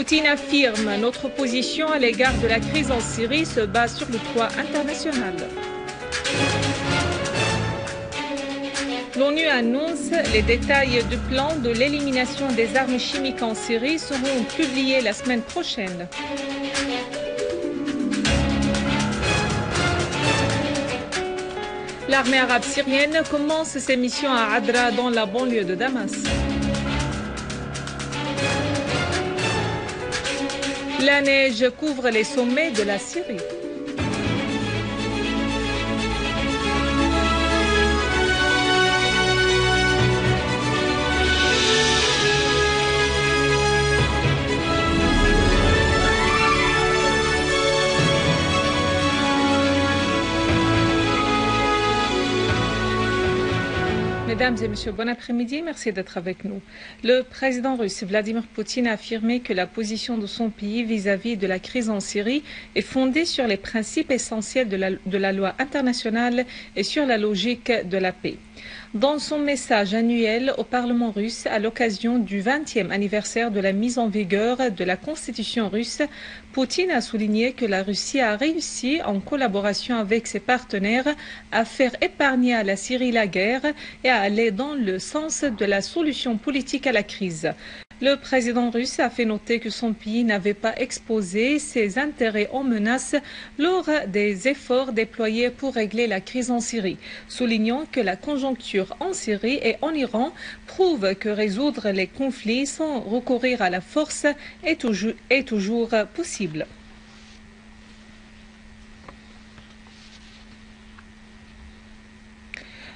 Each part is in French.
Poutine affirme « Notre position à l'égard de la crise en Syrie se base sur le droit international ». L'ONU annonce les détails du plan de l'élimination des armes chimiques en Syrie seront publiés la semaine prochaine. L'armée arabe syrienne commence ses missions à Adra dans la banlieue de Damas. La neige couvre les sommets de la Syrie. Mesdames et messieurs, bon après-midi, merci d'être avec nous. Le président russe Vladimir Poutine a affirmé que la position de son pays vis-à-vis de la crise en Syrie est fondée sur les principes essentiels de la loi internationale et sur la logique de la paix. Dans son message annuel au Parlement russe à l'occasion du 20e anniversaire de la mise en vigueur de la Constitution russe, Poutine a souligné que la Russie a réussi, en collaboration avec ses partenaires, à faire épargner à la Syrie la guerre et à aller dans le sens de la solution politique à la crise. Le président russe a fait noter que son pays n'avait pas exposé ses intérêts en menace lors des efforts déployés pour régler la crise en Syrie, soulignant que la conjoncture en Syrie et en Iran prouve que résoudre les conflits sans recourir à la force est toujours possible.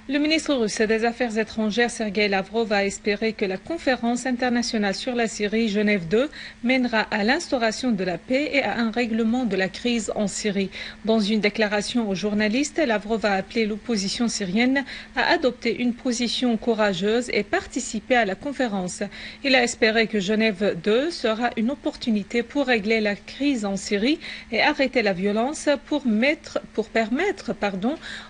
Le ministre russe des Affaires étrangères Sergueï Lavrov a espéré que la conférence internationale sur la Syrie, Genève 2, mènera à l'instauration de la paix et à un règlement de la crise en Syrie. Dans une déclaration aux journalistes, Lavrov a appelé l'opposition syrienne à adopter une position courageuse et participer à la conférence. Il a espéré que Genève 2 sera une opportunité pour régler la crise en Syrie et arrêter la violence pour permettre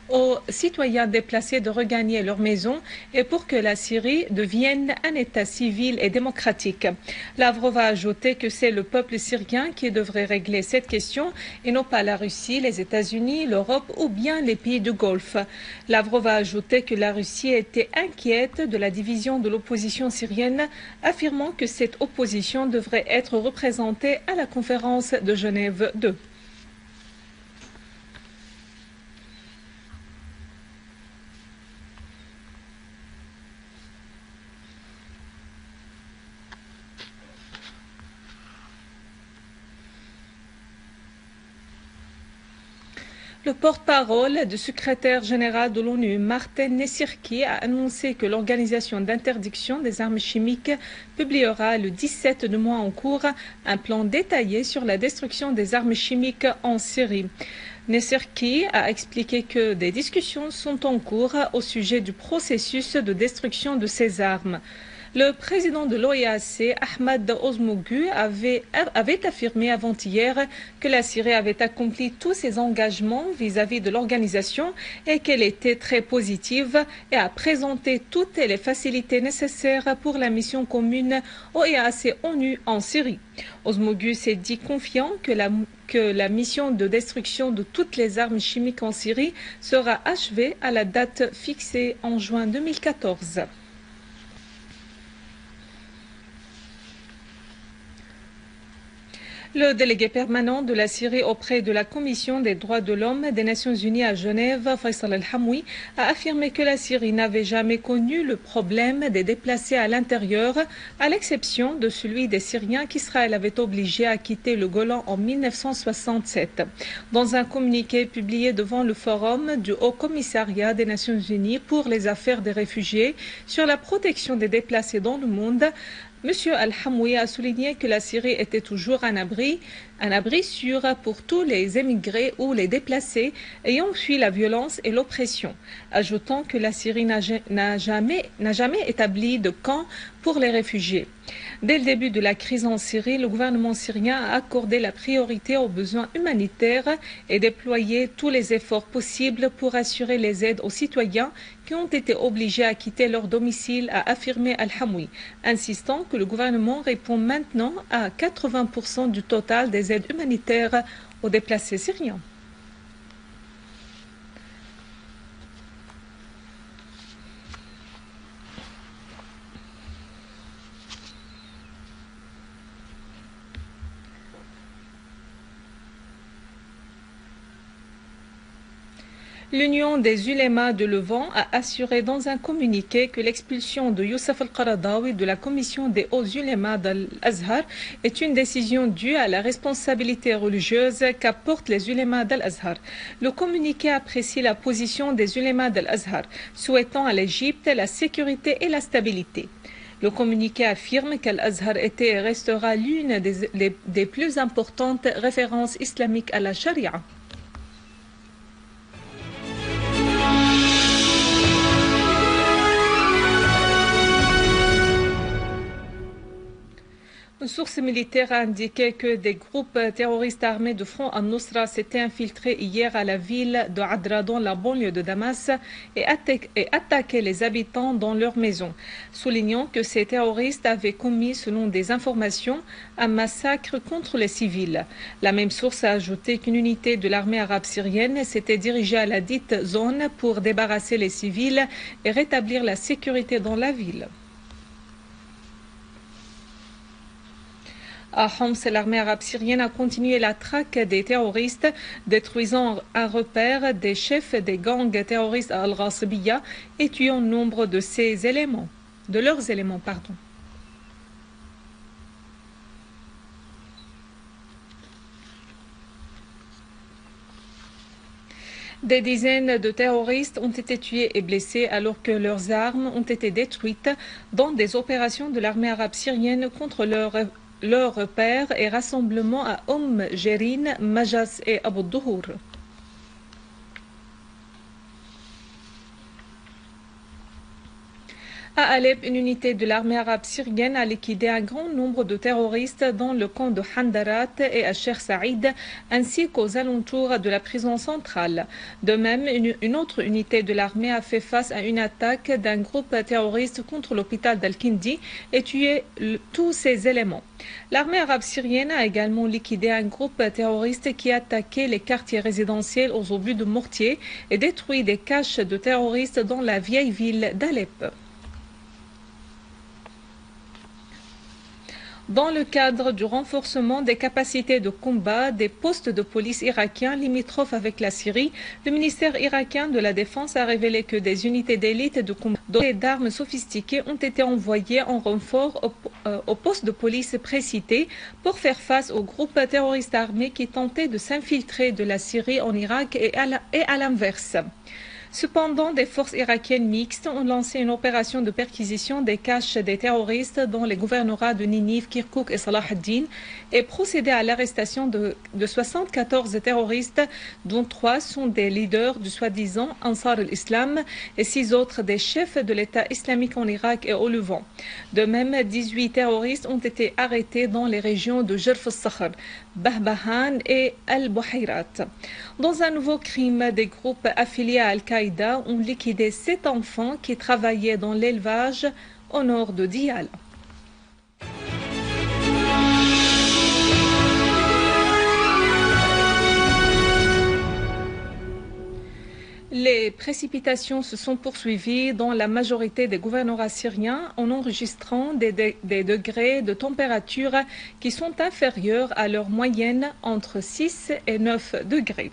aux citoyens déplacés de regagner leur maison et pour que la Syrie devienne un État civil et démocratique. Lavrov a ajouté que c'est le peuple syrien qui devrait régler cette question et non pas la Russie, les États-Unis, l'Europe ou bien les pays du Golfe. Lavrov a ajouté que la Russie était inquiète de la division de l'opposition syrienne, affirmant que cette opposition devrait être représentée à la conférence de Genève 2. Le porte-parole du secrétaire général de l'ONU, Martin Nesirki, a annoncé que l'Organisation d'interdiction des armes chimiques publiera le 17 du mois en cours un plan détaillé sur la destruction des armes chimiques en Syrie. Nesirki a expliqué que des discussions sont en cours au sujet du processus de destruction de ces armes. Le président de l'OEAC, Ahmad Ozmogu, avait affirmé avant-hier que la Syrie avait accompli tous ses engagements vis-à-vis de l'organisation et qu'elle était très positive et a présenté toutes les facilités nécessaires pour la mission commune OEAC-ONU en Syrie. Ozmogu s'est dit confiant que la mission de destruction de toutes les armes chimiques en Syrie sera achevée à la date fixée en juin 2014. Le délégué permanent de la Syrie auprès de la Commission des droits de l'homme des Nations Unies à Genève, Faisal El-Hamoui, a affirmé que la Syrie n'avait jamais connu le problème des déplacés à l'intérieur, à l'exception de celui des Syriens qu'Israël avait obligé à quitter le Golan en 1967. Dans un communiqué publié devant le Forum du Haut Commissariat des Nations Unies pour les affaires des réfugiés sur la protection des déplacés dans le monde, M. Al-Hamoui a souligné que la Syrie était toujours un abri sûr pour tous les émigrés ou les déplacés ayant fui la violence et l'oppression, ajoutant que la Syrie n'a jamais établi de camp pour les réfugiés. Dès le début de la crise en Syrie, le gouvernement syrien a accordé la priorité aux besoins humanitaires et déployé tous les efforts possibles pour assurer les aides aux citoyens qui ont été obligés à quitter leur domicile, a affirmé Al-Hamoui, insistant que le gouvernement répond maintenant à 80% du total des aides humanitaires aux déplacés syriens. L'Union des ulémas de Levant a assuré dans un communiqué que l'expulsion de Youssef Al-Qaradawi de la commission des hauts ulémas d'Al-Azhar est une décision due à la responsabilité religieuse qu'apportent les ulémas d'Al-Azhar. Le communiqué apprécie la position des ulémas d'Al-Azhar, souhaitant à l'Égypte la sécurité et la stabilité. Le communiqué affirme qu'Al-Azhar était et restera l'une des plus importantes références islamiques à la charia. Une source militaire a indiqué que des groupes terroristes armés de Front al-Nusra s'étaient infiltrés hier à la ville de Adra, dans la banlieue de Damas, et attaqué les habitants dans leurs maisons, soulignant que ces terroristes avaient commis, selon des informations, un massacre contre les civils. La même source a ajouté qu'une unité de l'armée arabe syrienne s'était dirigée à la dite zone pour débarrasser les civils et rétablir la sécurité dans la ville. À Homs, l'armée arabe syrienne a continué la traque des terroristes, détruisant un repère des chefs des gangs terroristes à Al-Ghasbiya et tuant nombre de leurs éléments. Des dizaines de terroristes ont été tués et blessés alors que leurs armes ont été détruites dans des opérations de l'armée arabe syrienne contre leurs repères et rassemblements à Jérin, Majas et Abu Douhour. À Alep, une unité de l'armée arabe syrienne a liquidé un grand nombre de terroristes dans le camp de Handarat et à Cher Saïd, ainsi qu'aux alentours de la prison centrale. De même, une autre unité de l'armée a fait face à une attaque d'un groupe terroriste contre l'hôpital d'Al-Kindi et tué tous ses éléments. L'armée arabe syrienne a également liquidé un groupe terroriste qui attaquait les quartiers résidentiels aux obus de mortier et détruit des caches de terroristes dans la vieille ville d'Alep. Dans le cadre du renforcement des capacités de combat des postes de police irakiens limitrophes avec la Syrie, le ministère irakien de la Défense a révélé que des unités d'élite de combat dotées d'armes sophistiquées ont été envoyées en renfort aux postes de police précités pour faire face aux groupes terroristes armés qui tentaient de s'infiltrer de la Syrie en Irak et à l'inverse. Cependant, des forces irakiennes mixtes ont lancé une opération de perquisition des caches des terroristes dans les gouvernorats de Ninive, Kirkouk et Salah ad-Din et procédé à l'arrestation de 74 terroristes, dont 3 sont des leaders du soi-disant Ansar al-Islam et 6 autres des chefs de l'État islamique en Irak et au Levant. De même, 18 terroristes ont été arrêtés dans les régions de Jerf al-Sakhr, Bahbahan et Al-Buhayrat. Dans un nouveau crime, des groupes affiliés à Al-Qaïda ont liquidé 7 enfants qui travaillaient dans l'élevage au nord de Diyala. Les précipitations se sont poursuivies dans la majorité des gouvernorats syriens en enregistrant des degrés de température qui sont inférieurs à leur moyenne entre 6 et 9 degrés.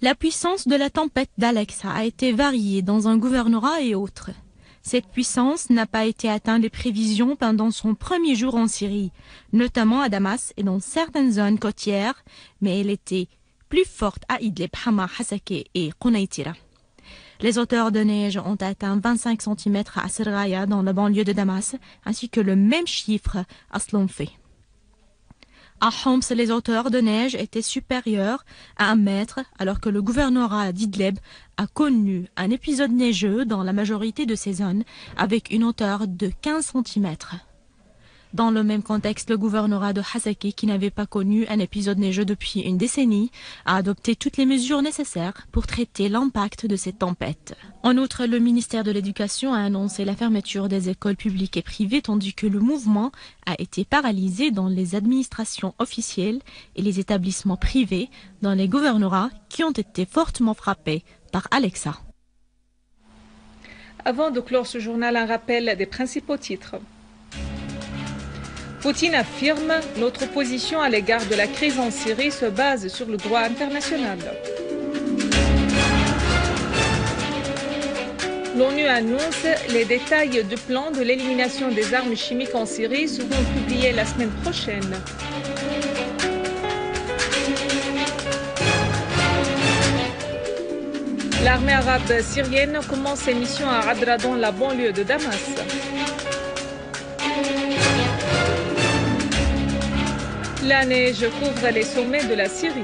La puissance de la tempête d'Alexa a été variée dans un gouvernorat et autres. Cette puissance n'a pas été atteinte des prévisions pendant son premier jour en Syrie, notamment à Damas et dans certaines zones côtières, mais elle était plus forte à Idlib, Hama, Hasake et Qunaitira. Les hauteurs de neige ont atteint 25 cm à Sergaya dans la banlieue de Damas, ainsi que le même chiffre à Slomfé. À Homs, les hauteurs de neige étaient supérieures à 1 mètre, alors que le gouvernorat d'Idlib a connu un épisode neigeux dans la majorité de ces zones, avec une hauteur de 15 cm. Dans le même contexte, le gouvernorat de Hasaki, qui n'avait pas connu un épisode neigeux depuis une décennie, a adopté toutes les mesures nécessaires pour traiter l'impact de cette tempête. En outre, le ministère de l'Éducation a annoncé la fermeture des écoles publiques et privées, tandis que le mouvement a été paralysé dans les administrations officielles et les établissements privés dans les gouvernorats qui ont été fortement frappés par Alexa. Avant de clore ce journal, un rappel des principaux titres. Poutine affirme « Notre position à l'égard de la crise en Syrie se base sur le droit international ». L'ONU annonce les détails du plan de l'élimination des armes chimiques en Syrie seront publiés la semaine prochaine. L'armée arabe syrienne commence ses missions à Adra dans la banlieue de Damas. La neige couvre les sommets de la Syrie.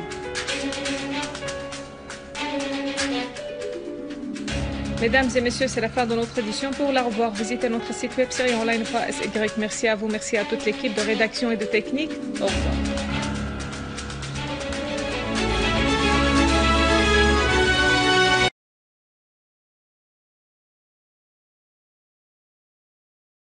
Mesdames et messieurs, c'est la fin de notre édition. Pour la revoir, visitez notre site web syrienonline.sy. Merci à vous, merci à toute l'équipe de rédaction et de technique. Au revoir.